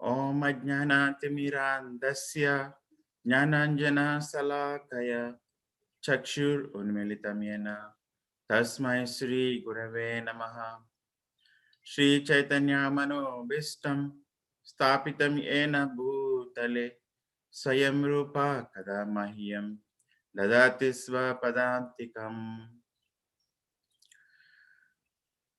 Om Ajnanatimirandasya Jnananjana Salakaya Chakshur Unmilitamyena Tasmai Sri Gurave Namaha. Shri Chaitanya Manobishtam Stapitam Yena Bhutale Swayam Rupa Kadamahyam Dadati Svapadantikam.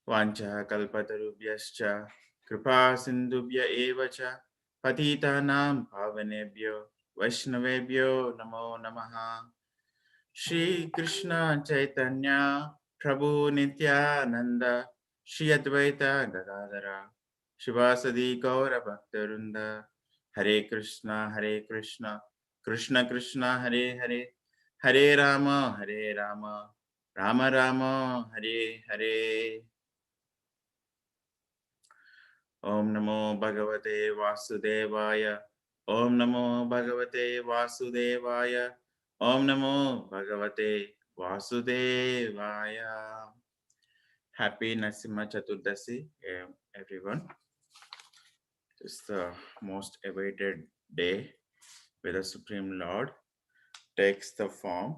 Vancha kalpatarubhyascha kripa sindubhya evacha patitanam pavanebhyo vaishnavebhyo namo namaha. Shri Krishna Chaitanya Prabhu Nityananda Shri Advaita Gadadara Shivasadi Gaura Bhaktarunda Hare Krishna Krishna Krishna Hare Hare Hare Rama Rama Rama Hare Hare. Om Namo Bhagavate Vasudevaya. Om Namo Bhagavate Vasudevaya. Om Namo Bhagavate Vasudevaya. Happy Nasimha Chaturdasi, everyone. It's the most awaited day where the Supreme Lord takes the form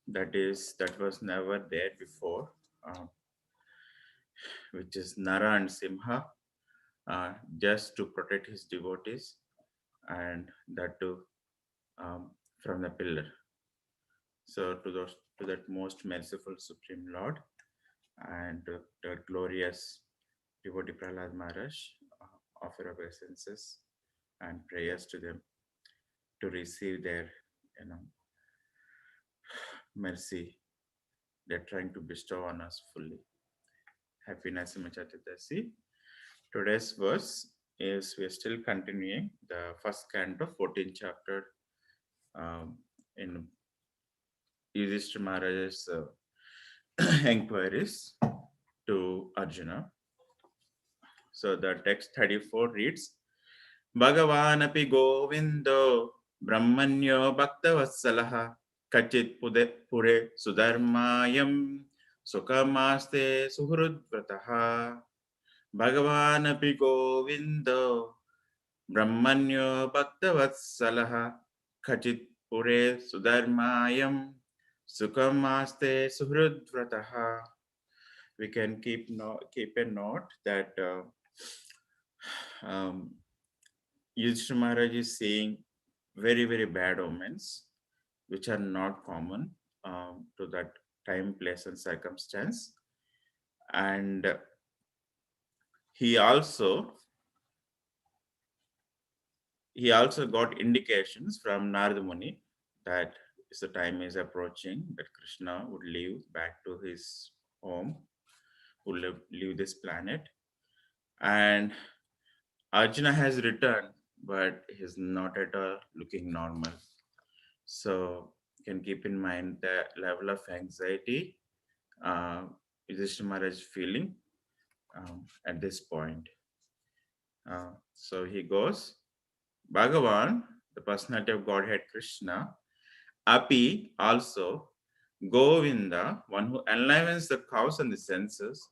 that was never there before, which is Nara and Simha, just to protect his devotees, and that too from the pillar. So to that most merciful Supreme Lord and the glorious devotee Prahlad Maharaj, offer obeisances and prayers to them to receive their mercy they're trying to bestow on us fully. Happy Nasimha Chaturdasi. Today's verse is, we are still continuing the first canto, 14th chapter, in Yudhishthira Maharaj's inquiries to Arjuna. So the text 34 reads, Bhagavan api Govindo Brahmanyo Bhakta Vatsalaha Kachit Pure Sudharmayam Sukamaste Suhrudvrataha. Bhagavan api Govindo Brahmanyo Bhakta Vatsalaha Kachit Pure Sudharmayam Sukamaste Suhrudvrataha. We can keep a note that Yudhishthira Maharaj is saying very, very bad omens, which are not common to that time, place, and circumstance. And he also got indications from Narada Muni that the time is approaching, that Krishna would leave back to his home, would leave this planet. And Arjuna has returned, but he's not at all looking normal. So you can keep in mind the level of anxiety Yudhishthira Maharaj is feeling at this point. So he goes, Bhagavan, the personality of Godhead Krishna, Api, also, Govinda, one who enlivens the cows and the senses,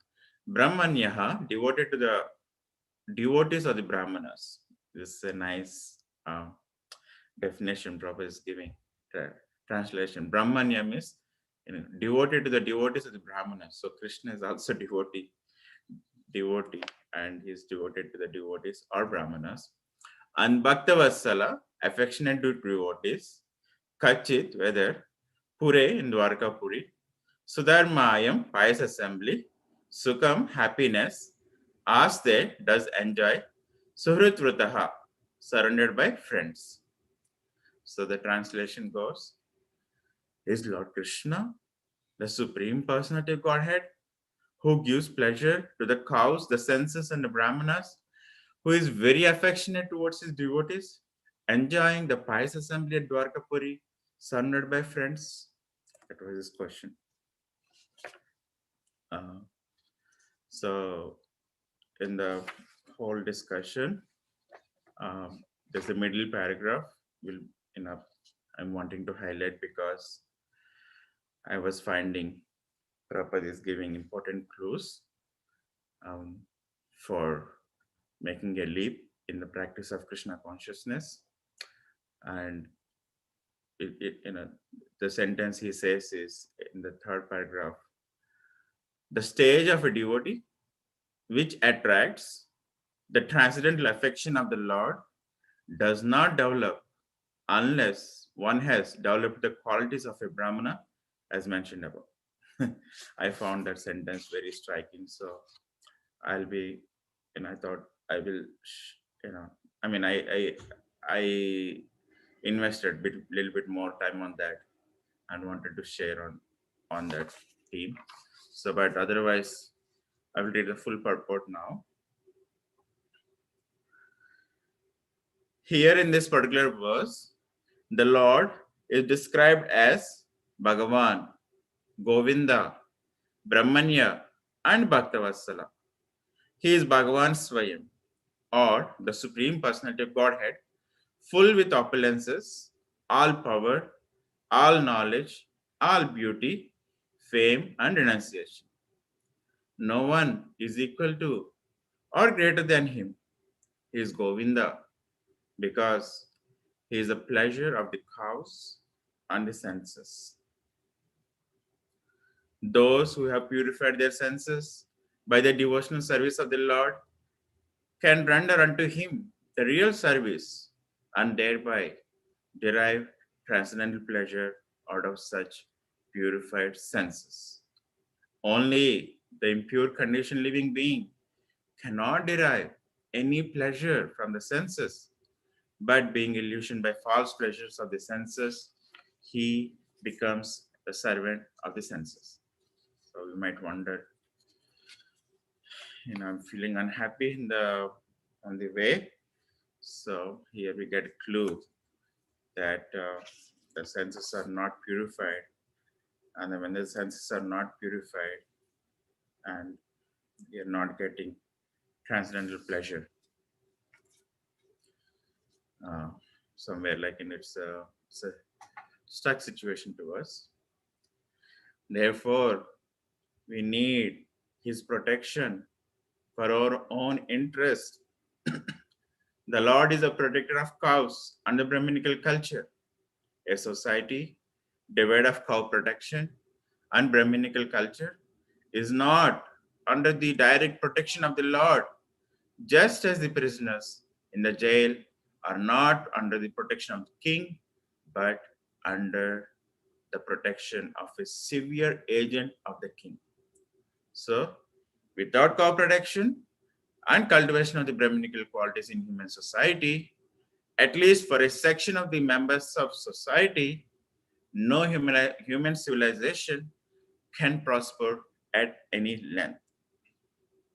Brahmanyaha, devoted to the devotees of the Brahmanas. This is a nice definition Prabhupada is giving. Translation. Brahmanya means devoted to the devotees of the Brahmanas. So Krishna is also devotee, and he is devoted to the devotees or Brahmanas. And Bhakta Vatsala, affectionate to devotees. Kachit, whether Pure in Dwarka Puri. Sudharmayam, pious assembly. Sukham, happiness. Aste, does enjoy. Suhrutvataha, surrounded by friends. So the translation goes, is Lord Krishna, the Supreme Personality of Godhead, who gives pleasure to the cows, the senses, and the Brahmanas, who is very affectionate towards his devotees, enjoying the pious assembly at Dwarkapuri, surrounded by friends? That was his question. So in the whole discussion, there's a middle paragraph I'm wanting to highlight because I was finding Prabhupada is giving important clues. for making a leap in the practice of Krishna consciousness. And the sentence he says is in the third paragraph: the stage of a devotee which attracts the transcendental affection of the Lord does not develop unless one has developed the qualities of a Brahmana, as mentioned above. I found that sentence very striking. So I'll be, I thought I will, you know, I mean, I invested little bit more time on that and wanted to share on that theme. So, but otherwise, I will read the full purport now. Here in this particular verse, the Lord is described as Bhagavan, Govinda, Brahmanya, and Bhakta Vatsala. He is Bhagavan Swayam, or the Supreme Personality of Godhead, full with opulences, all power, all knowledge, all beauty, fame, and renunciation. No one is equal to or greater than him. He is Govinda because he is the pleasure of the cows and the senses. Those who have purified their senses by the devotional service of the Lord can render unto him the real service and thereby derive transcendental pleasure out of such purified senses. Only the impure conditioned living being cannot derive any pleasure from the senses, but being illusioned by false pleasures of the senses, he becomes the servant of the senses. So we might wonder, I'm feeling unhappy on the way. So here we get a clue that the senses are not purified, and then when the senses are not purified, and we are not getting transcendental pleasure, uh, somewhere like it's a stuck situation to us. Therefore, we need his protection for our own interest. The Lord is a protector of cows and the Brahminical culture. A society devoid of cow protection and Brahminical culture is not under the direct protection of the Lord, just as the prisoners in the jail are not under the protection of the king, but under the protection of a severe agent of the king. So, without cow protection and cultivation of the Brahminical qualities in human society, at least for a section of the members of society, no human civilization can prosper at any length.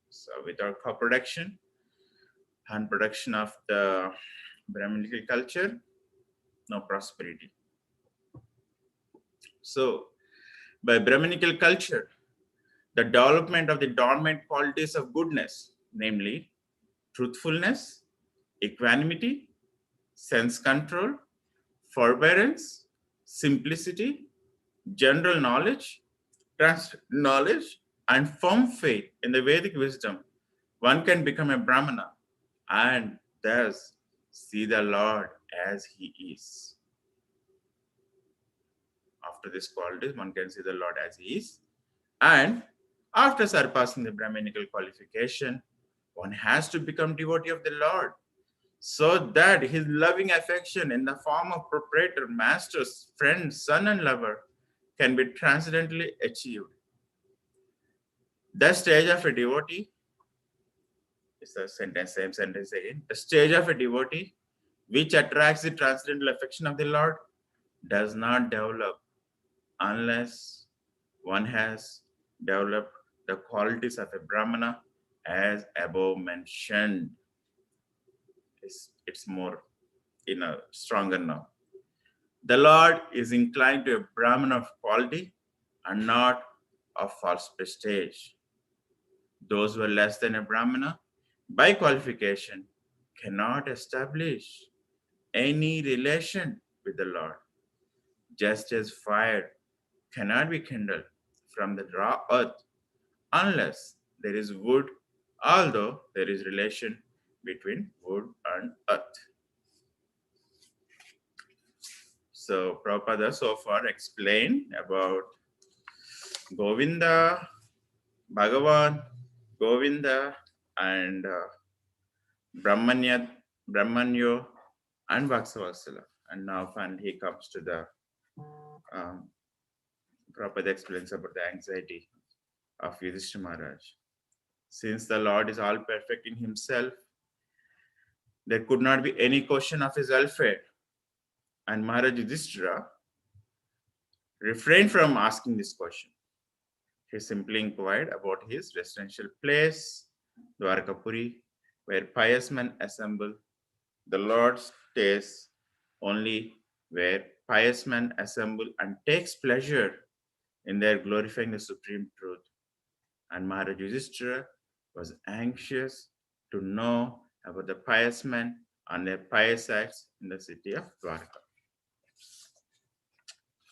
So, without co-production and production of the Brahminical culture, no prosperity. So, by Brahminical culture, the development of the dormant qualities of goodness, namely truthfulness, equanimity, sense control, forbearance, simplicity, general knowledge, knowledge, and firm faith in the Vedic wisdom, one can become a Brahmana and thus see the Lord as he is. After these qualities, one can see the Lord as he is. And after surpassing the Brahminical qualification, one has to become devotee of the Lord so that his loving affection in the form of proprietor, master, friend, son, and lover can be transcendently achieved. The stage of a devotee is the same sentence again. The stage of a devotee which attracts the transcendental affection of the Lord does not develop unless one has developed the qualities of a Brahmana as above mentioned. It's more stronger now. The Lord is inclined to a Brahmana of quality and not of false prestige. Those who are less than a Brahmana by qualification cannot establish any relation with the Lord. Just as fire cannot be kindled from the raw earth unless there is wood although there is relation between wood and earth. So Prabhupada so far explained about Govinda, Bhagavan, Govinda, and Brahmanya, Brahmanyo, and Vatsala. And now finally he comes to the um, Prabhupada explains about the anxiety of Yudhishthira Maharaj. Since the Lord is all perfect in himself, there could not be any question of his welfare. And Maharaj Yudhishthira refrained from asking this question. He simply inquired about his residential place, Dwarkapuri, where pious men assemble. The Lord stays only where pious men assemble and takes pleasure in their glorifying the supreme truth. And Maharaj Yudhishthira was anxious to know about the pious men and their pious acts in the city of Dwarka.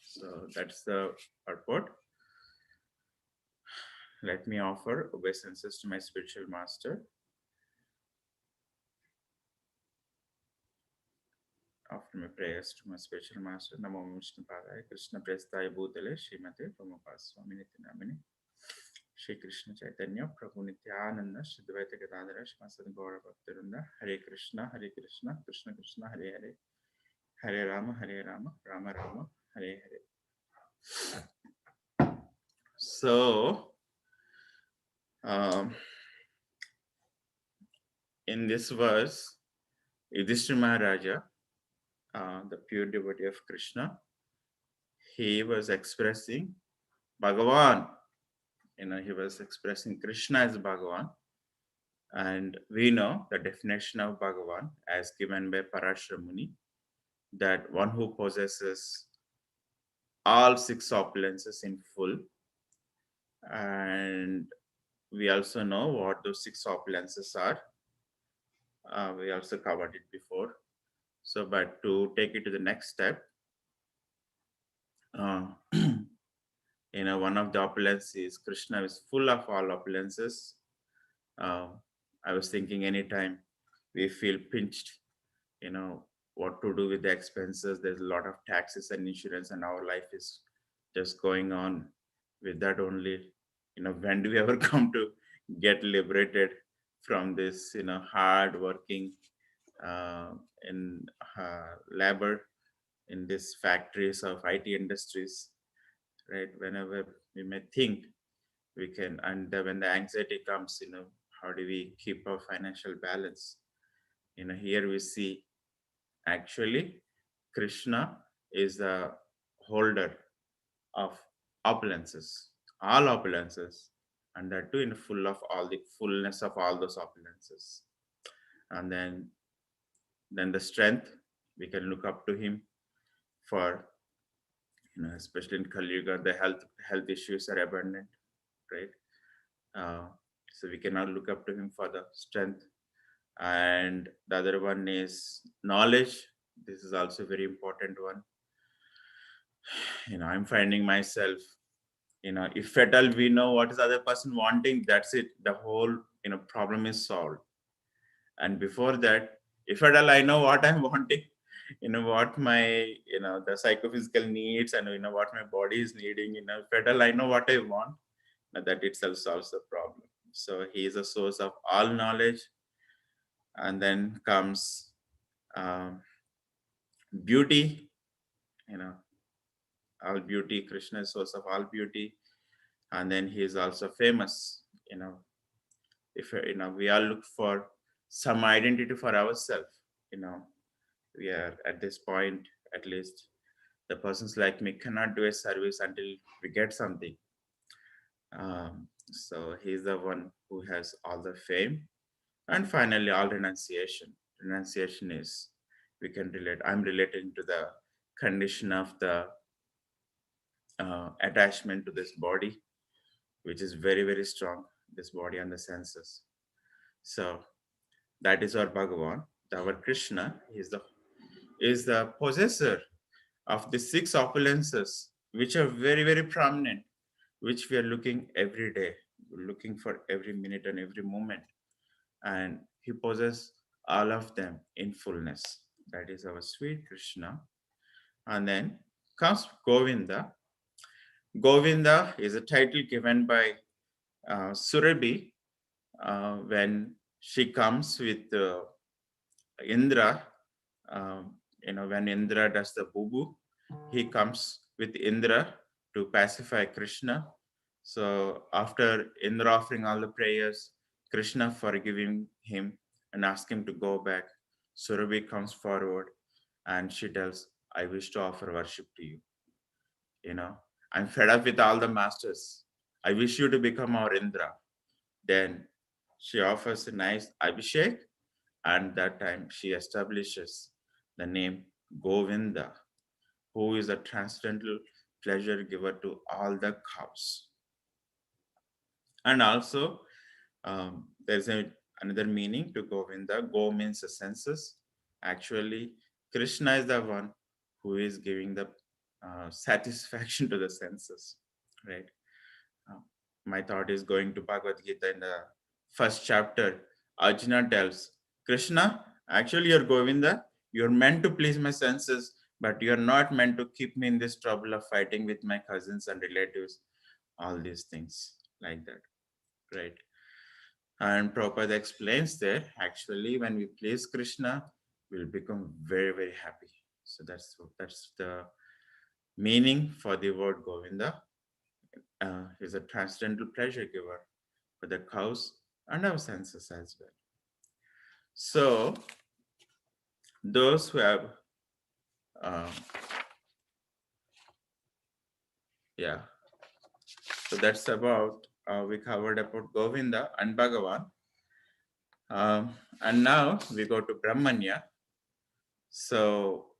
So that's the purport. Let me offer obeisances to my spiritual master. Offer my prayers to my spiritual master. Namo Vishnu Padaya Krishna Prestaya Bhutale Srimate Prabhupada Swami Nityanamini Shri Krishna Chaitanya Prabhu Nityananda Shridvaita Gadadhara Shmasad Gaura Bhaktivinoda Hare Krishna Krishna Krishna Hare Hare Hare Rama Rama Rama Hare Hare. So in this verse, Yudhishthira Maharaja, the pure devotee of Krishna, he was expressing Bhagavan. He was expressing Krishna as Bhagavan. And we know the definition of Bhagavan as given by Parashara Muni, that one who possesses all six opulences in full. And we also know what those six opulences are. We also covered it before. So, but to take it to the next step, one of the opulences, Krishna is full of all opulences. I was thinking anytime we feel pinched, what to do with the expenses. There's a lot of taxes and insurance, and our life is just going on with that only. When do we ever come to get liberated from this, hard working in labor in these factories of IT industries, right? Whenever we may think we can, and when the anxiety comes, how do we keep our financial balance? Here we see actually Krishna is the holder of opulences, all opulences, and that too in full of all the fullness of all those opulences. And then the strength, we can look up to him for, especially in Kali Yuga, the health issues are abundant, right? So we cannot look up to him for the strength. And the other one is knowledge. This is also a very important one. I'm finding myself, if at all we know what is the other person wanting, that's it. The whole, problem is solved. And before that, if at all I know what I'm wanting, what my, the psychophysical needs, and what my body is needing, if at all I know what I want, that itself solves the problem. So he is a source of all knowledge. And then comes beauty, all beauty. Krishna is source of all beauty. And then he is also famous. If we all look for some identity for ourselves, we are at this point, at least the persons like me cannot do a service until we get something. So he's the one who has all the fame. And finally, all renunciation. Renunciation is, we can relate, I'm relating to the condition of the attachment to this body, which is very, very strong, this body and the senses. So that is our Bhagavan, our Krishna is the possessor of the six opulences, which are very, very prominent, which we are looking every day. looking for every minute and every moment, and he possesses all of them in fullness. That is our sweet Krishna. And then comes Govinda. Govinda is a title given by Surabhi when she comes with Indra. When Indra does the boo, he comes with Indra to pacify Krishna. So after Indra offering all the prayers, Krishna forgiving him and ask him to go back, Surabhi comes forward and she tells, I wish to offer worship to you. You know, I'm fed up with all the masters. I wish you to become our Indra. Then she offers a nice Abhishek, and that time she establishes the name Govinda, who is a transcendental pleasure giver to all the cows. And also, there's another meaning to Govinda. Go means the senses. Actually, Krishna is the one who is giving the satisfaction to the senses, right? Uh, my thought is going to Bhagavad Gita in the first chapter. Arjuna tells Krishna, actually, you're Govinda. You're meant to please my senses, but you're not meant to keep me in this trouble of fighting with my cousins and relatives, all these things like that, right? And Prabhupada explains that actually, when we please Krishna, we'll become very, very happy. So that's the meaning for the word Govinda. Is a transcendental pleasure giver for the cows and our senses as well. So those who have, um, yeah. So that's about we covered about Govinda and Bhagavan, and now we go to Brahmanya. So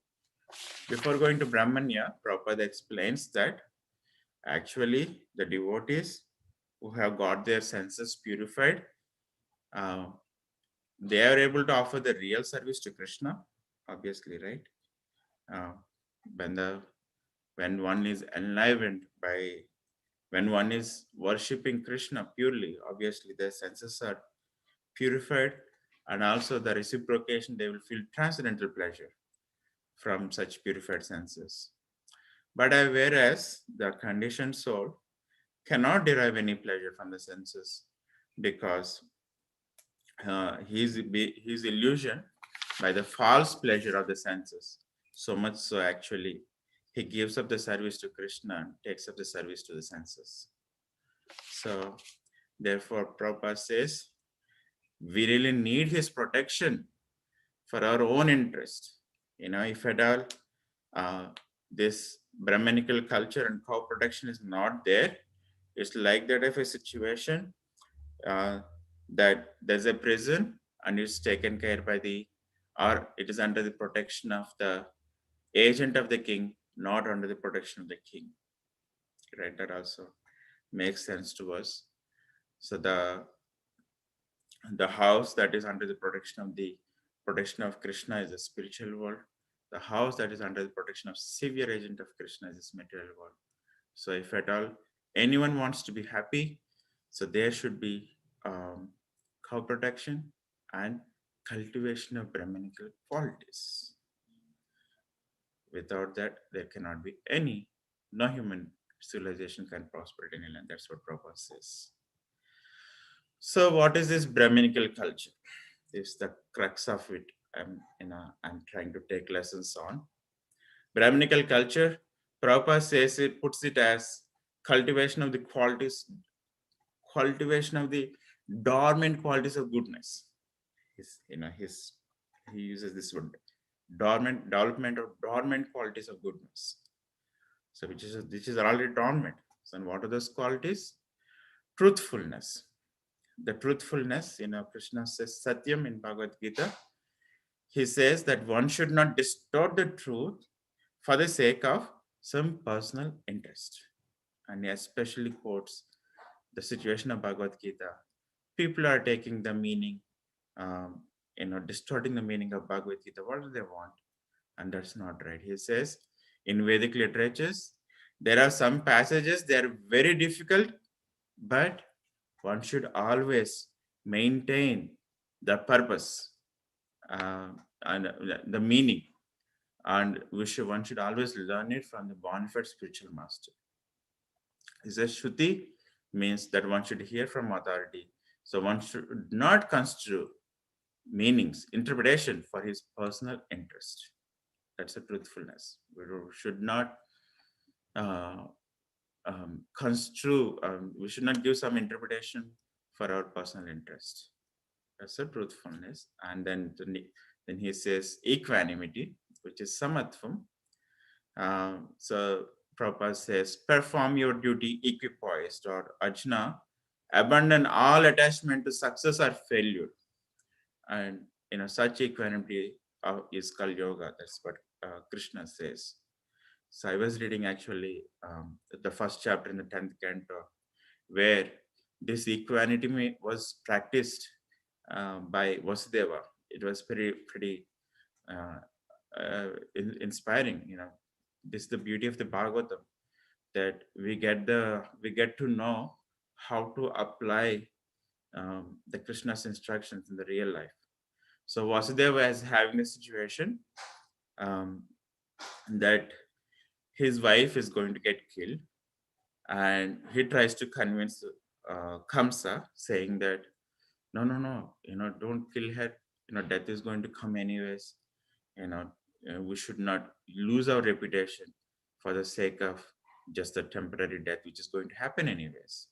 before going to Brahmanya, Prabhupada explains that actually the devotees who have got their senses purified, uh, they are able to offer the real service to Krishna, obviously, right? Uh, when the when one is enlivened by when one is worshipping Krishna purely, obviously their senses are purified, and also the reciprocation, they will feel transcendental pleasure from such purified senses. But whereas the conditioned soul cannot derive any pleasure from the senses because his illusion by the false pleasure of the senses. So much so, actually, he gives up the service to Krishna and takes up the service to the senses. So, therefore, Prabhupada says we really need his protection for our own interest. If at all this Brahmanical culture and cow protection is not there, it's like that of a situation uh, that there's a prison and it's taken care by or it is under the protection of the agent of the king, not under the protection of the king, right? That also makes sense to us. So the house that is under the protection of Krishna is a spiritual world. The house that is under the protection of severe agent of Krishna is this material world. So if at all anyone wants to be happy, so there should be cow protection and cultivation of Brahmanical qualities. Without that, there cannot be no human civilization can prosper at any land. That's what Prabhupada says. So, what is this Brahminical culture? This is the crux of it. I'm trying to take lessons on Brahminical culture. Prabhupada says it puts it as cultivation of the cultivation of the dormant qualities of goodness. He uses this word, dormant development of dormant qualities of goodness. So which is already dormant. So what are those qualities? Truthfulness. The truthfulness, Krishna says Satyam in Bhagavad Gita. He says that one should not distort the truth for the sake of some personal interest. And he especially quotes the situation of Bhagavad Gita. People are taking the meaning, distorting the meaning of Bhagavad Gita. What do they want? And that's not right. He says in Vedic literatures, there are some passages, they are very difficult, but one should always maintain the purpose and the meaning, and one should always learn it from the bona fide spiritual master. He says Shruti means that one should hear from authority. So one should not construe meanings, interpretation for his personal interest. That's a truthfulness. We should not uh, construe, we should not give some interpretation for our personal interest. That's a truthfulness. And then he says equanimity, which is samatvam. So Prabhupada says, perform your duty equipoised, or Ajna, abandon all attachment to success or failure. And such equanimity is called yoga. That's what Krishna says. So I was reading actually the first chapter in the 10th canto, where this equanimity was practiced by Vasudeva. It was pretty inspiring. This is the beauty of the Bhagavatam, that we get to know how to apply the Krishna's instructions in the real life. So Vasudeva is having a situation that his wife is going to get killed, and he tries to convince Kamsa, saying that no, don't kill her. Death is going to come anyways. We should not lose our reputation for the sake of just a temporary death, which is going to happen anyways.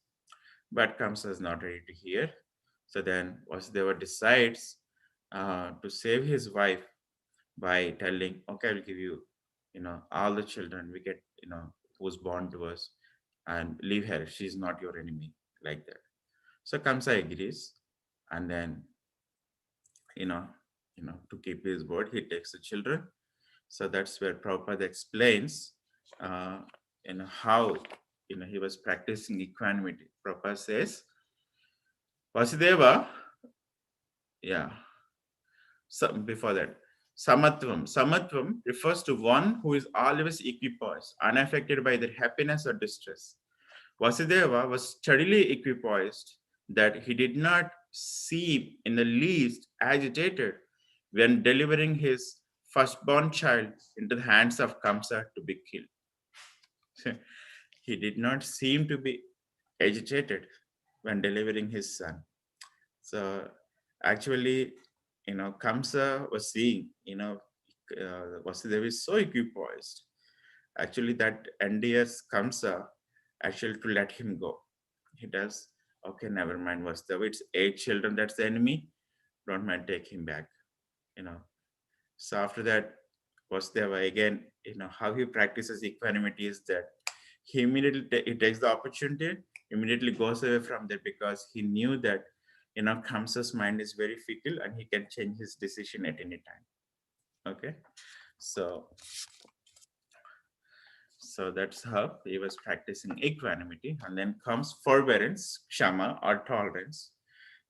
But Kamsa is not ready to hear. So then Vasudeva decides to save his wife by telling, okay, I'll give you, all the children we get, who's born to us, and leave her. She's not your enemy, like that. So Kamsa agrees, and then, to keep his word, he takes the children. So that's where Prabhupada explains, how, he was practicing equanimity. Prabhupada says, Vasudeva, yeah. So before that, Samatvam. Samatvam refers to one who is always equipoised, unaffected by their happiness or distress. Vasudeva was steadily equipoised, that he did not seem in the least agitated when delivering his firstborn child into the hands of Kamsa to be killed. He did not seem to be agitated when delivering his son. So actually, Kamsa was seeing, Vasudeva is so equipoised. Actually, that endears Kamsa actually to let him go. He does, okay, never mind, Vasudeva, it's 8 children, that's the enemy. Don't mind, take him back. So after that, Vasudeva again, how he practices equanimity is that he immediately he takes the opportunity, immediately goes away from there, because he knew that Kamsa's mind is very fickle and he can change his decision at any time. Okay, so that's how he was practicing equanimity. And then comes forbearance, kshama, or tolerance.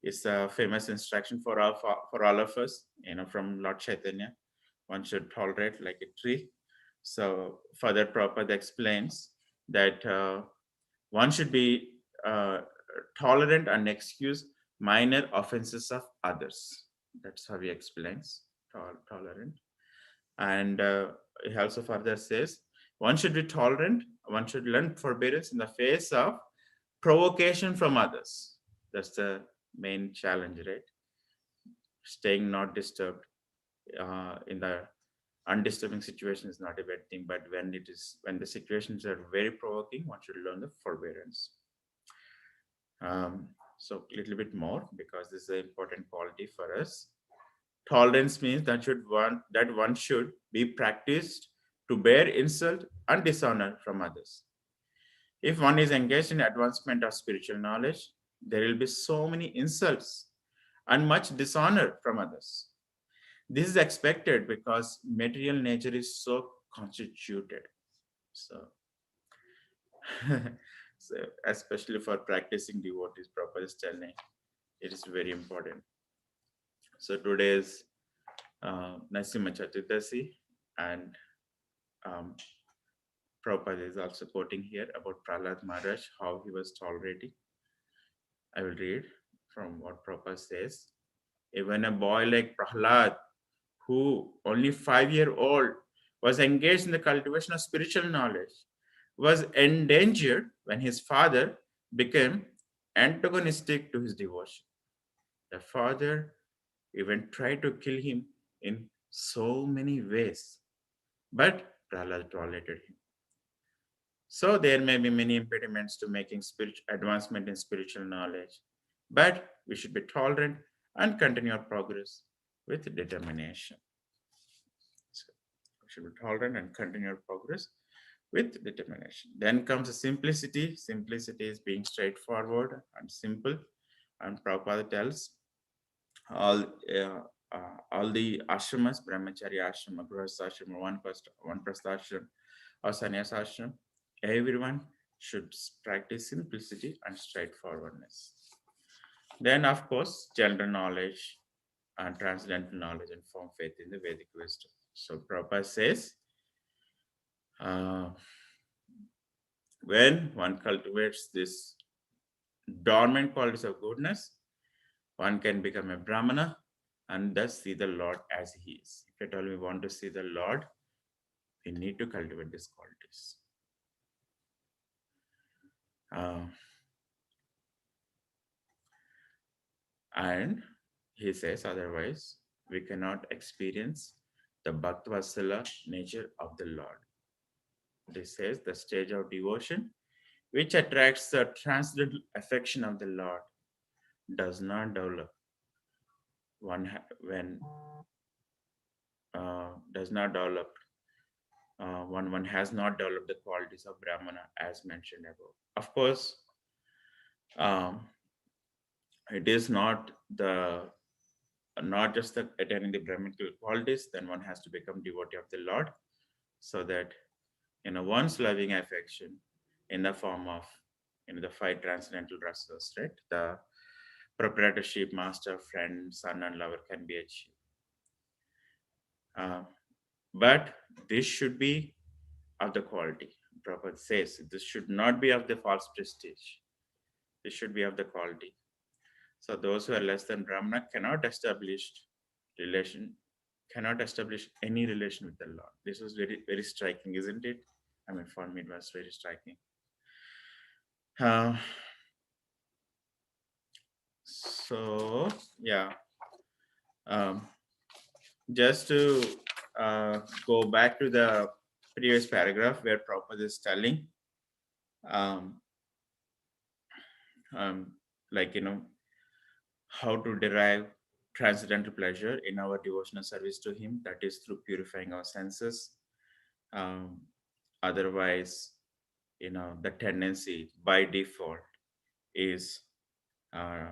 It's a famous instruction for all of us, from Lord Chaitanya. One should tolerate like a tree. So further Prabhupada explains that one should be tolerant and excuse minor offenses of others. That's how he explains tolerant. And he also further says, one should be tolerant, one should learn forbearance in the face of provocation from others. That's the main challenge, right? Staying not disturbed in the undisturbing situation is not a bad thing, but when the situations are very provoking, one should learn the forbearance. So a little bit more, because this is an important quality for us. Tolerance means that one should be practiced to bear insult and dishonor from others. If one is engaged in advancement of spiritual knowledge, there will be so many insults and much dishonor from others. This is expected because material nature is so constituted. So, so especially for practicing devotees, Prabhupada is telling, it is very important. So today's Nasimha Chaturdasi, and Prabhupada is also quoting here about Prahlad Maharaj, how he was tolerating. I will read from what Prabhupada says. Even a boy like Prahlad, who only 5 year old was engaged in the cultivation of spiritual knowledge, was endangered when his father became antagonistic to his devotion. The father even tried to kill him in so many ways, but Prahlad tolerated him. So there may be many impediments to making advancement in spiritual knowledge, but we should be tolerant and continue our progress with determination. So we should be tolerant and continue our progress with determination. Then comes the simplicity. Simplicity is being straightforward and simple. And Prabhupada tells all all the ashramas, brahmacharya ashrama, grihastha ashrama, one prasthashram, or sannyas ashram, everyone should practice simplicity and straightforwardness. Then, of course, general knowledge and transcendental knowledge and firm faith in the Vedic wisdom. So Prabhupada says, uh, when one cultivates this dormant qualities of goodness, one can become a Brahmana and thus see the Lord as He is. If at all we want to see the Lord, we need to cultivate these qualities. And he says, otherwise, we cannot experience the Bhakta Vatsala nature of the Lord. This says the stage of devotion which attracts the transcendental affection of the Lord does not develop when does not develop one has not developed the qualities of Brahmana as mentioned above. Of course, um, it is not just the attaining the Brahminical qualities. Then one has to become devotee of the Lord, so that one's loving affection in the form of the five transcendental rasas, right? The proprietorship, master, friend, son, and lover can be achieved. But this should be of the quality. Prabhupada says this should not be of the false prestige. This should be of the quality. So those who are less than Brahmana relation, cannot establish any relation with the Lord. This was very, very striking, isn't it? I mean, for me, it was very striking. So, yeah. Um, just to go back to the previous paragraph where Prabhupada is telling, um, um, like, how to derive transcendental pleasure in our devotional service to Him, that is through purifying our senses. Otherwise, the tendency by default is, uh,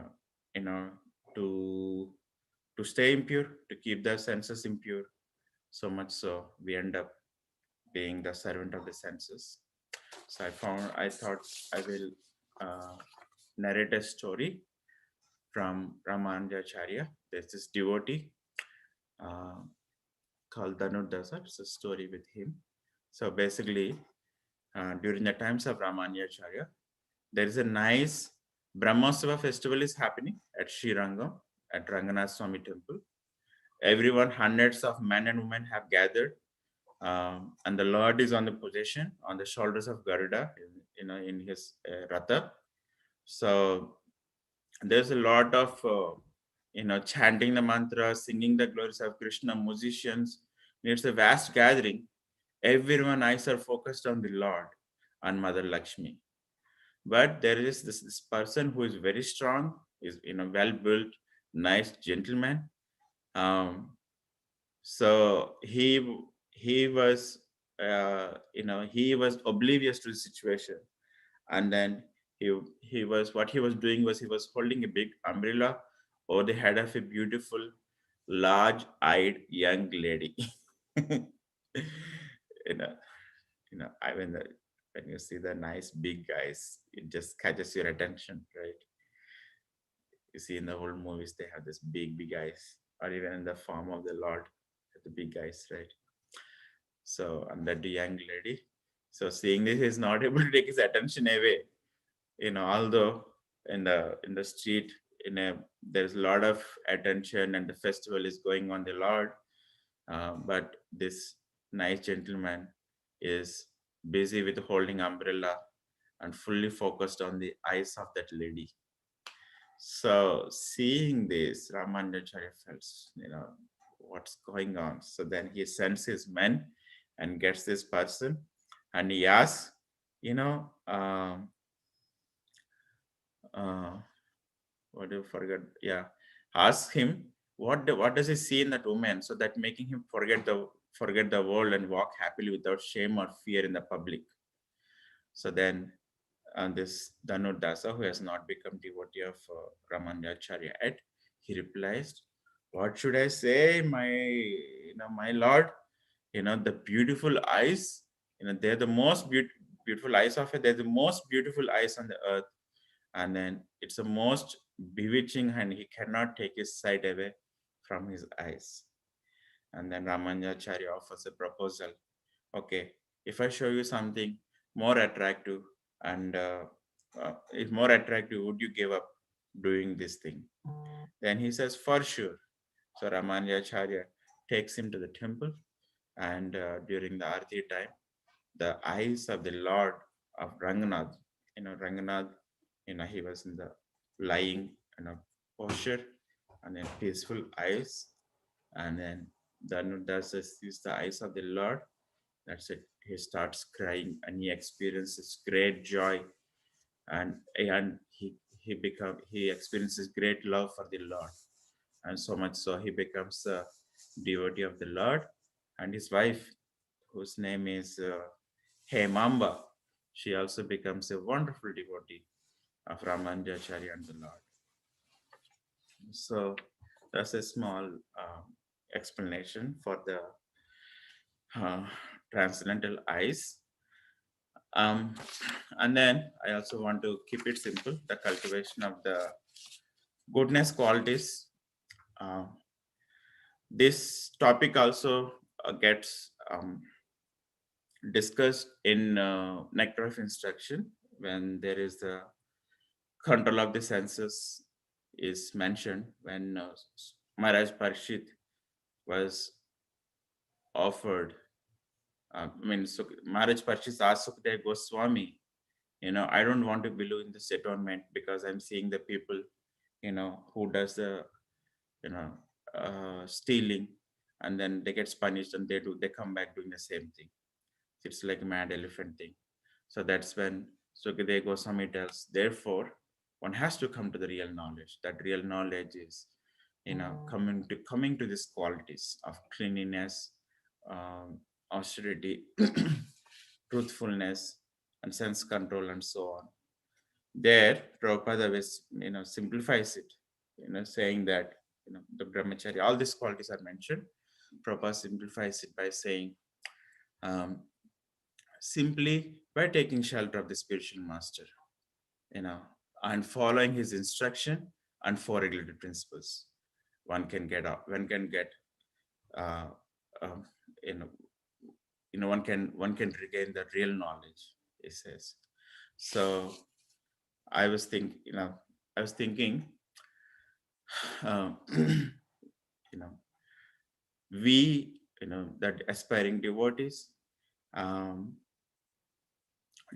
you know, to to stay impure, to keep the senses impure. So much so, we end up being the servant of the senses. So I thought I will narrate a story from Ramanujacharya. There's this devotee uh, called Dhanurdasa. It's a story with him. So basically, during the times of Ramanujacharya, there is a nice Brahmosava festival is happening at Srirangam at Ranganath Swami temple. Everyone, hundreds of men and women have gathered, and the Lord is on the position on the shoulders of Garuda, in his Ratha. So there's a lot of chanting the mantra, singing the glories of Krishna, musicians. It's a vast gathering. Everyone eyes are focused on the Lord and Mother Lakshmi. But there is this person who is very strong, is well built, nice gentleman. So he was he was oblivious to the situation, and then he was what he was doing was he was holding a big umbrella over the head of a beautiful large-eyed young lady. you know I mean, when you see the nice big guys, it just catches your attention, right? You see in the old movies they have this big eyes, or even in the form of the Lord, the big guys, right? So, and that young lady. So seeing this, he's not able to take his attention away. Although in the street. There's a lot of attention and the festival is going on the Lord, but this nice gentleman is busy with holding umbrella and fully focused on the eyes of that lady. So seeing this, Ramanujacharya felt, what's going on. So then he sends his men and gets this person, and he asks, you know, uh, what do you forget? Yeah, ask him what does he see in that woman, so that making him forget the world and walk happily without shame or fear in the public. So then, this Dhanurdasa, who has not become devotee of Ramanujacharya yet, he replies, "What should I say, my lord? The beautiful eyes. They're the most beautiful eyes of it. They're the most beautiful eyes on the earth, and then it's the most bewitching, and he cannot take his sight away from his eyes." And then Ramanujacharya offers a proposal. Okay, if I show you something more attractive and if more attractive, would you give up doing this thing? Then he says, for sure. So Ramanujacharya takes him to the temple, and during the arti time, the eyes of the Lord of Ranganath, Ranganath, he was in the lying, posture, and then peaceful eyes, and then Dhanurdasa sees the eyes of the Lord. That's it. He starts crying, and he experiences great joy, and he experiences great love for the Lord, and so much so he becomes a devotee of the Lord. And his wife, whose name is Hemamba, she also becomes a wonderful devotee of Ramanujacharya and the Lord. So that's a small explanation for the uh, transcendental eyes. Um, and then I also want to keep it simple, the cultivation of the goodness qualities. Uh, this topic also gets discussed in Nectar of Instruction, when there is the control of the senses is mentioned, when Maharaj Parishit was offered. Maharaj Parishit asked Sukadeva Goswami, I don't want to belong in this atonement, because I'm seeing the people, who does the, stealing, and then they gets punished, and they come back doing the same thing. It's like a mad elephant thing. So that's when Sukadeva Goswami tells, therefore, one has to come to the real knowledge. That real knowledge is, coming to these qualities of cleanliness, austerity, truthfulness, and sense control, and so on. There, Prabhupada simplifies it, saying that, the brahmachari, all these qualities are mentioned. Prabhupada simplifies it by saying, um, simply by taking shelter of the spiritual master, you know, and following his instruction and four regulated principles, one can get, uh, um, you know, one can regain the real knowledge. He says. So I was thinking, um, you know, that aspiring devotees um,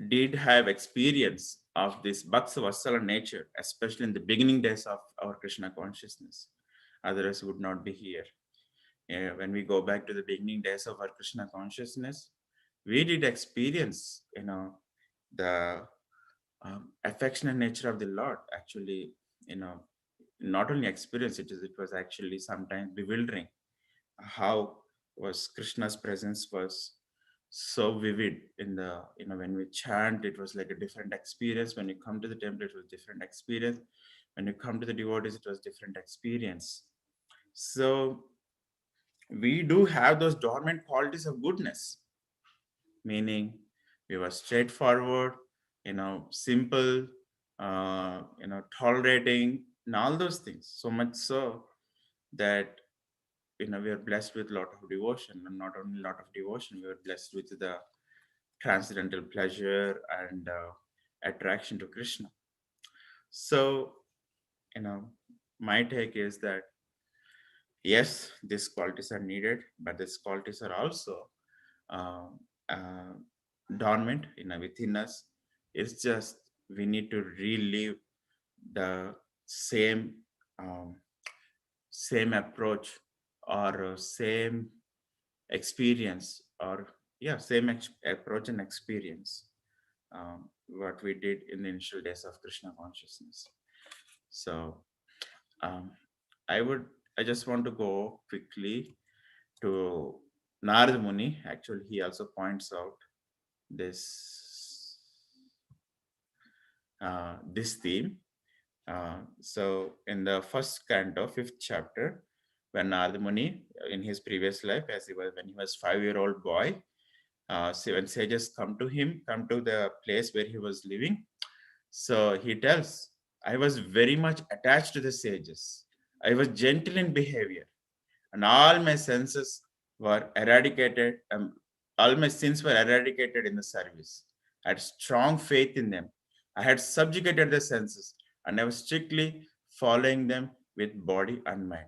did have experience of this Bhakta Vatsala nature, especially in the beginning days of our Krishna consciousness. Otherwise, we would not be here. When we go back to the beginning days of our Krishna consciousness, we did experience, the affectionate nature of the Lord. Actually, not only experience it was actually sometimes bewildering how was Krishna's presence was so vivid in the, when we chant, it was like a different experience. When you come to the temple, it was different experience. When you come to the devotees, it was different experience. So we do have those dormant qualities of goodness, meaning we were straightforward, simple, tolerating, and all those things. So much so that, we are blessed with a lot of devotion, and not only a lot of devotion, we are blessed with the transcendental pleasure and attraction to Krishna. So, you know, my take is that yes, these qualities are needed, but these qualities are also uh, uh, dormant within us. It's just we need to relive the same um, same approach or same experience or yeah same approach and experience what we did in the initial days of Krishna consciousness. So um, I would I just want to go quickly to Narad Muni. Actually, he also points out this this theme. So in the first canto, fifth chapter, when Narad Muni, in his previous life, as he was when he was 5-year-old boy, so when sages come to the place where he was living. So he tells, I was very much attached to the sages. I was gentle in behavior, and all my senses were eradicated. All my sins were eradicated in the service. I had strong faith in them. I had subjugated the senses, and I was strictly following them with body and mind.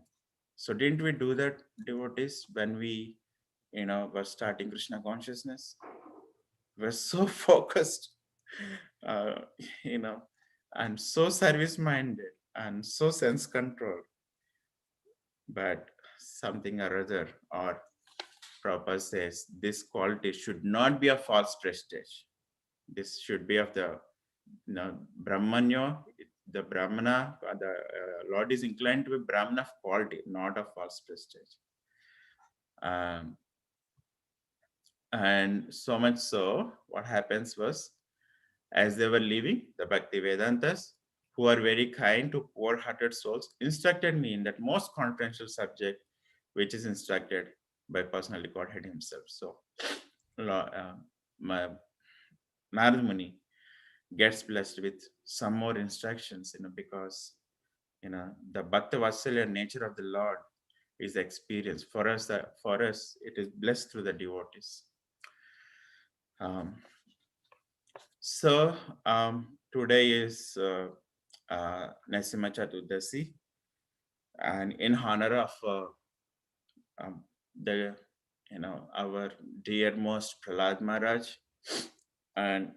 So didn't we do that, devotees, when we, were starting Krishna consciousness? We're so focused, uh, you know, and so service minded and so sense controlled. But something or other, or Prabhupada says, this quality should not be a false prestige. This should be of the Brahmanya, the Brahmana, the Lord is inclined to be Brahmana of quality, not a false prestige. Um, and so much so, what happens was, as they were leaving, the Bhakti Vedantas, who are very kind to poor hearted souls, instructed me in that most confidential subject, which is instructed by personality Godhead himself. So, my Narad Muni gets blessed with some more instructions, because, the Bhakta Vatsala nature of the Lord is the experience. For us, it is blessed through the devotees. Um, So today is Nasima Chaturdasi, and in honor of the our dearmost Prahlad Maharaj, and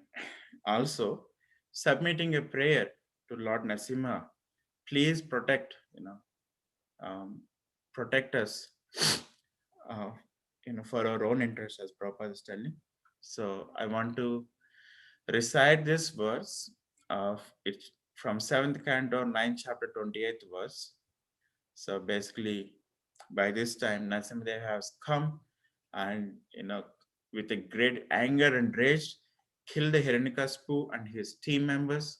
also submitting a prayer to Lord Nasima, please um, protect us, uh, for our own interest, as Prabhupada is telling. So I want to recite this verse of it from 7th canto, 9th chapter, 28th verse. So basically, by this time, Narasimhadev has come and, with a great anger and rage, killed the Hiranyakashipu and his team members.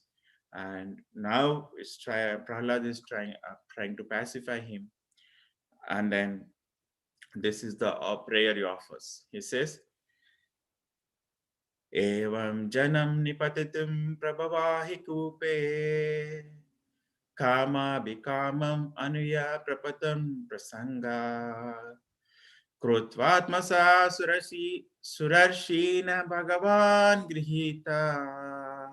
And now Prahlad is trying to pacify him. And then this is the prayer he offers. He says, Evam janam nipatitim prabhavahi kupe kama bikamam anuya prapatam prasanga krutvatmasa surarshina bhagavan grihita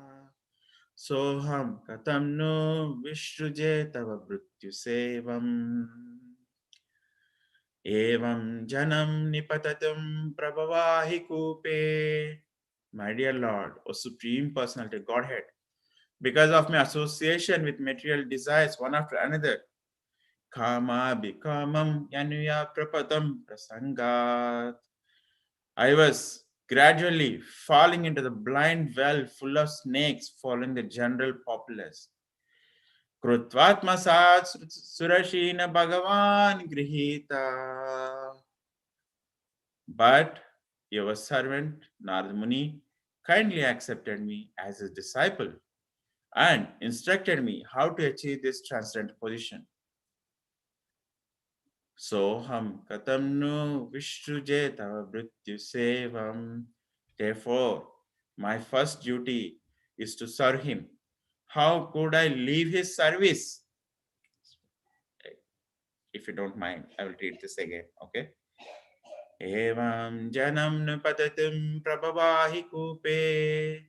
soham katam no vishruje tava mrityu sevam evam janam nipatatam prabhavahi kupe. My dear Lord, O Supreme Personality, Godhead, because of my association with material desires one after another, kama bikamam yanuya prapatam prasangat, I was gradually falling into the blind well full of snakes following the general populace. Krutvatmasat surashina bhagavan grihita. But your servant Narad Muni kindly accepted me as his disciple and instructed me how to achieve this transcendent position. Soham katamnu vishruje tava mrityu sevam. Therefore, my first duty is to serve him. How could I leave his service? If you don't mind, I will read this again, okay? Evam janam nupatatim prabhavahi kupe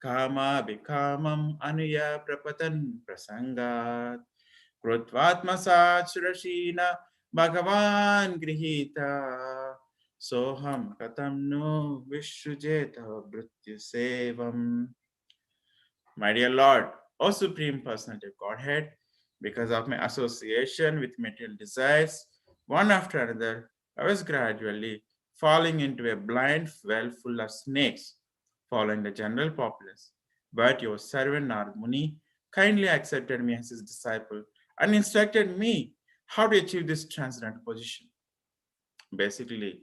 Kama bikamam anuya prapatan prasangat krutvatmasat surashina Bhagavan grihita soham katam no vishrujeta brityu sevam. My dear Lord, O Supreme Personality of Godhead, because of my association with material desires, one after another, I was gradually falling into a blind well full of snakes, following the general populace. But your servant Narad Muni kindly accepted me as his disciple and instructed me how to achieve this transcendental position. Basically,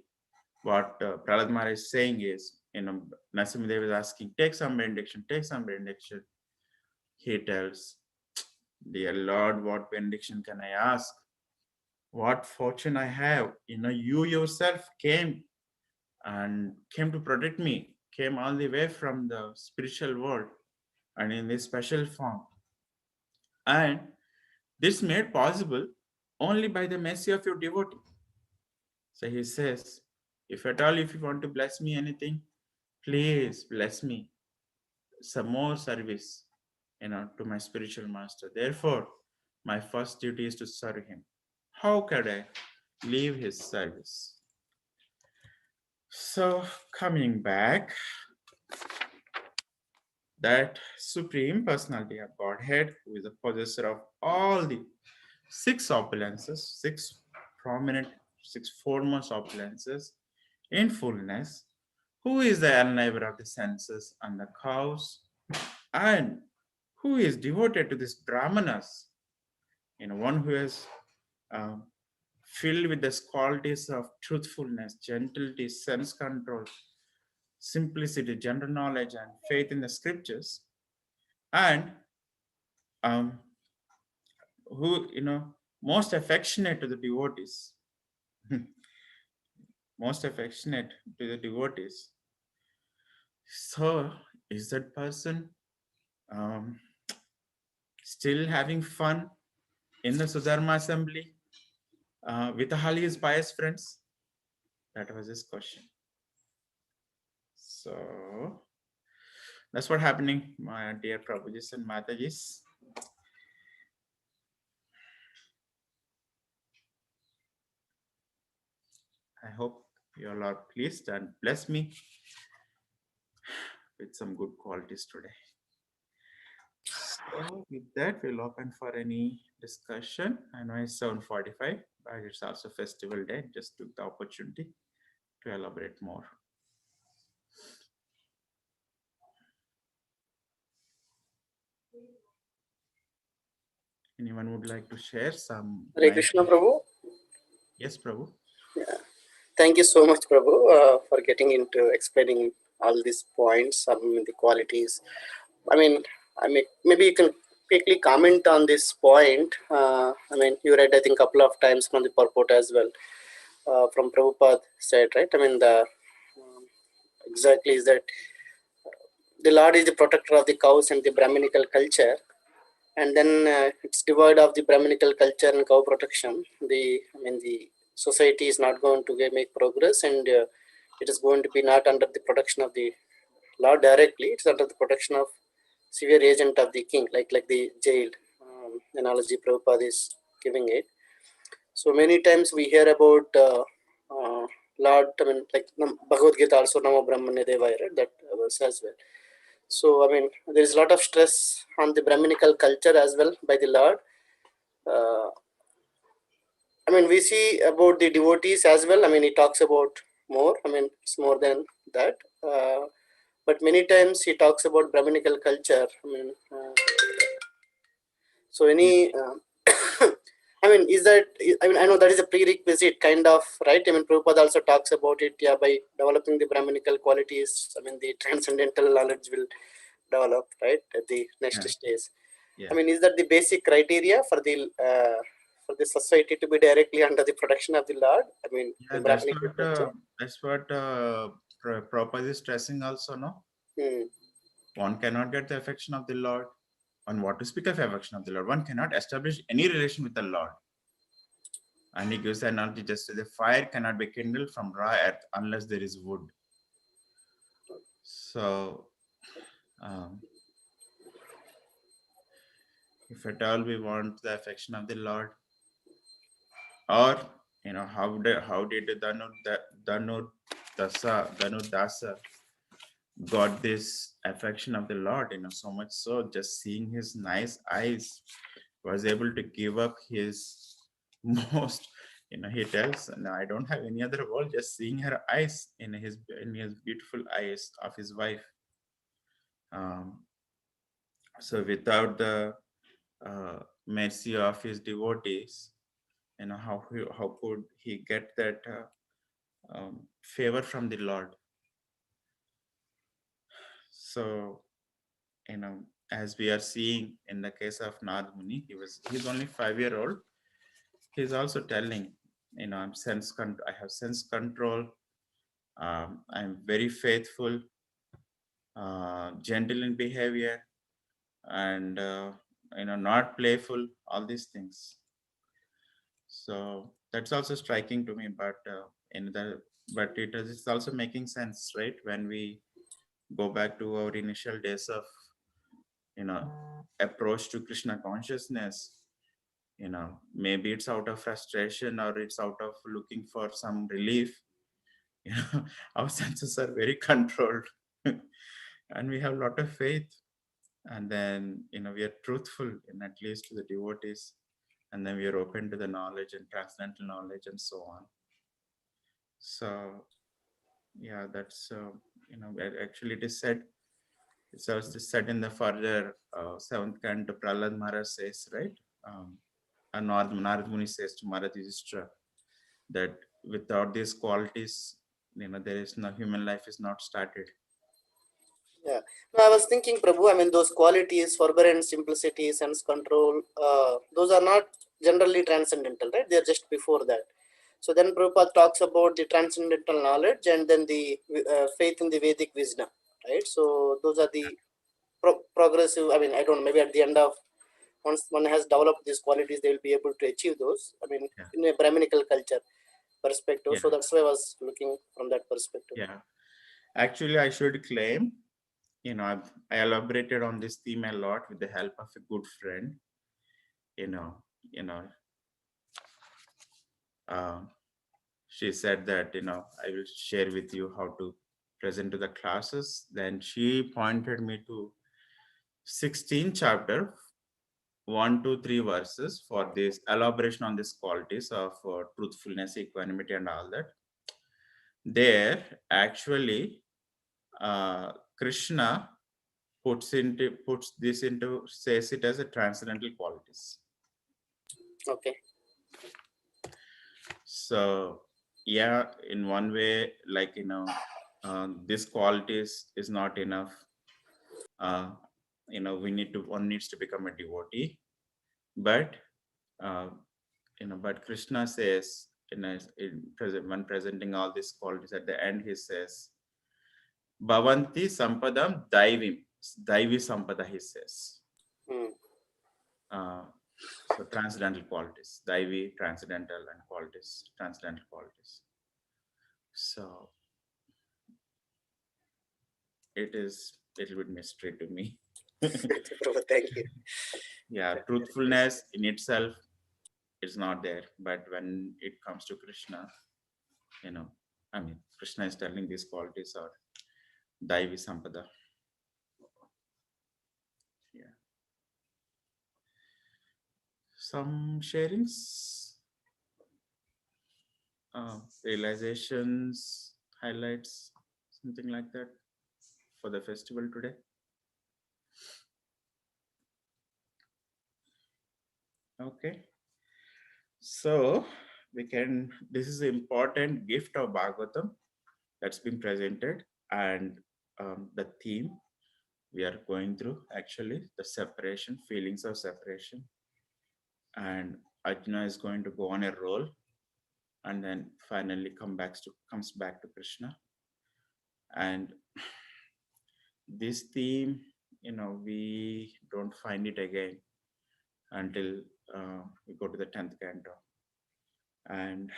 what Prahlad Maharaj is saying is, Narasimhadev is asking, take some benediction, take some benediction. He tells, dear Lord, what benediction can I ask? What fortune I have? You yourself came to protect me, came all the way from the spiritual world and in this special form. And this made possible only by the mercy of your devotee. So he says, if you want to bless me anything, please bless me some more service, to my spiritual master. Therefore, my first duty is to serve him. How could I leave his service? So, coming back, that Supreme Personality of Godhead, who is the possessor of all the six opulences, prominent, six foremost opulences in fullness, who is the enliver of the senses and the cows, and who is devoted to this Brahmanas, one who is um, filled with the qualities of truthfulness, gentility, sense control, simplicity, general knowledge, and faith in the scriptures, and um, who, most affectionate to the devotees, most affectionate to the devotees. So, is that person um, still having fun in the Sudharma assembly with all his pious friends? That was his question. So, that's what happening, my dear Prabhujis and Matajis. I hope you all are pleased and bless me with some good qualities today. So with that, we'll open for any discussion. I know it's 7:45, but it's also festival day. Just took the opportunity to elaborate more. Anyone would like to share some? Hare Krishna, Prabhu. Yes, Prabhu. Yeah. Thank you so much, Prabhu, for getting into explaining all these points, the qualities. Maybe you can quickly comment on this point. You read, I think, a couple of times from the purport as well, from Prabhupada said, right? Exactly is that the Lord is the protector of the cows and the Brahminical culture, and then it's devoid of the Brahminical culture and cow protection. The society is not going to make progress, and it is going to be not under the protection of the law directly. It's under the protection of severe agent of the king, like the jail analogy Prabhupada is giving it. So many times we hear about Lord, like Bhagavad Gita also, Namo Brahmanya Devaya, right? That verse as well. So, there is a lot of stress on the Brahminical culture as well by the Lord. We see about the devotees as well. He talks about more. It's more than that. But many times he talks about Brahminical culture. So any, is that? I know that is a prerequisite kind of, right? Prabhupada also talks about it. Yeah, by developing the Brahminical qualities, the transcendental knowledge will develop, right, at the next stage. Yeah. Is that the basic criteria for the society to be directly under the protection of the Lord? Yeah, that's what Prabhupada is stressing also, no? One cannot get the affection of the Lord. On what to speak of affection of the Lord, one cannot establish any relation with the Lord. And he gives the analogy just as the fire cannot be kindled from raw earth unless there is wood. So Um, if at all we want the affection of the Lord, or how did Dhanurdasa got this affection of the Lord, so much so just seeing his nice eyes was able to give up his most, he tells, no, I don't have any other word, just seeing her eyes in his beautiful eyes of his wife. Um, so without the mercy of his devotees, how could he get that favor from the Lord? So, you know, as we are seeing in the case of Nard Muni, he's only 5 year old. He's also telling, I have sense control. I'm very faithful, gentle in behavior, and not playful. All these things. So that's also striking to me. It's also making sense, right? When we go back to our initial days of you know approach to Krishna consciousness, maybe it's out of frustration or it's out of looking for some relief. you know our senses are very controlled, and we have a lot of faith, and then we are truthful in at least to the devotees, and then we are open to the knowledge and transcendental knowledge and so on. So yeah, that's actually it is said. It's also said in the further seventh canto. Prahlad Maharaj says, right? Um, and Narad Muni says to Maharaj Yudhishthira that without these qualities, there is no human life is not started. Yeah. No, I was thinking, Prabhu, I mean, those qualities, forbearance, simplicity, sense control, those are not generally transcendental, right? They're just before that. So then Prabhupada talks about the transcendental knowledge and then the faith in the Vedic wisdom, right? So those are the progressive, I mean, I don't know, maybe at the end of, once one has developed these qualities, they will be able to achieve those, I mean, Yeah, in a Brahminical culture perspective. So yeah, that's why I was looking from that perspective. yeah. Actually, I should claim, I elaborated on this theme a lot with the help of a good friend. You know, you know, uh, she said that I will share with you how to present to the classes. Then she pointed me to 16 chapter, 1 to 3 verses for this elaboration on these qualities of truthfulness, equanimity, and all that. There, actually, Krishna puts this into, says it as a transcendental qualities. Okay. So yeah, in one way, like this qualities is not enough. uh, one needs to become a devotee, but uh, but Krishna says, when presenting all these qualities at the end, he says, bhavanti sampadam daivi sampada, he says. Hmm. uh, so transcendental qualities, daivi transcendental, and qualities transcendental qualities. So it is a little bit mystery to me. Prabhu, thank you. Yeah, truthfulness in itself is not there, but when it comes to Krishna, you know Krishna is telling these qualities are daivi sampada. Yeah, some sharings, realizations, highlights, something like that for the festival today. Okay, so this is an important gift of Bhagavatam that's been presented, and the theme we are going through, actually the separation, feelings of separation, and Arjuna is going to go on a roll, and then finally comes back to Krishna. And this theme, we don't find it again until we go to the 10th canto, and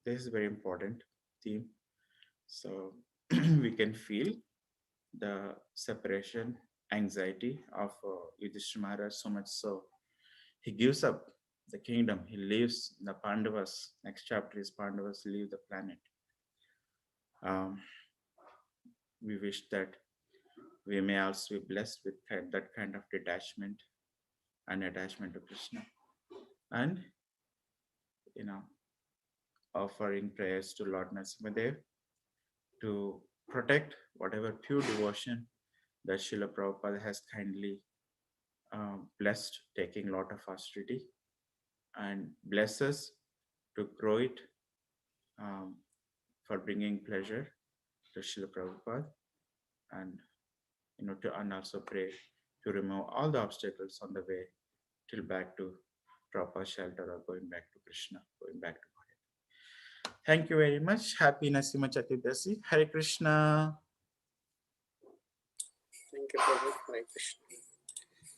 this is a very important theme. So we can feel the separation anxiety of Yudhishthira Maharaj, so much so he gives up the kingdom. He leaves the Pandavas. Next chapter is Pandavas leave the planet. Um, we wish that we may also be blessed with that kind of detachment and attachment to Krishna. And, you know, offering prayers to Lord Narasimhadev to protect whatever pure devotion that Srila Prabhupada has kindly blessed, taking a lot of austerity, and bless us to grow it for bringing pleasure to Srila Prabhupada, and and also pray to remove all the obstacles on the way till back to proper shelter or going back to Krishna, going back to God. Thank you very much. Happy Nasima Chaturdasi. Hare Krishna. Thank you, Prabhu. Hare Krishna.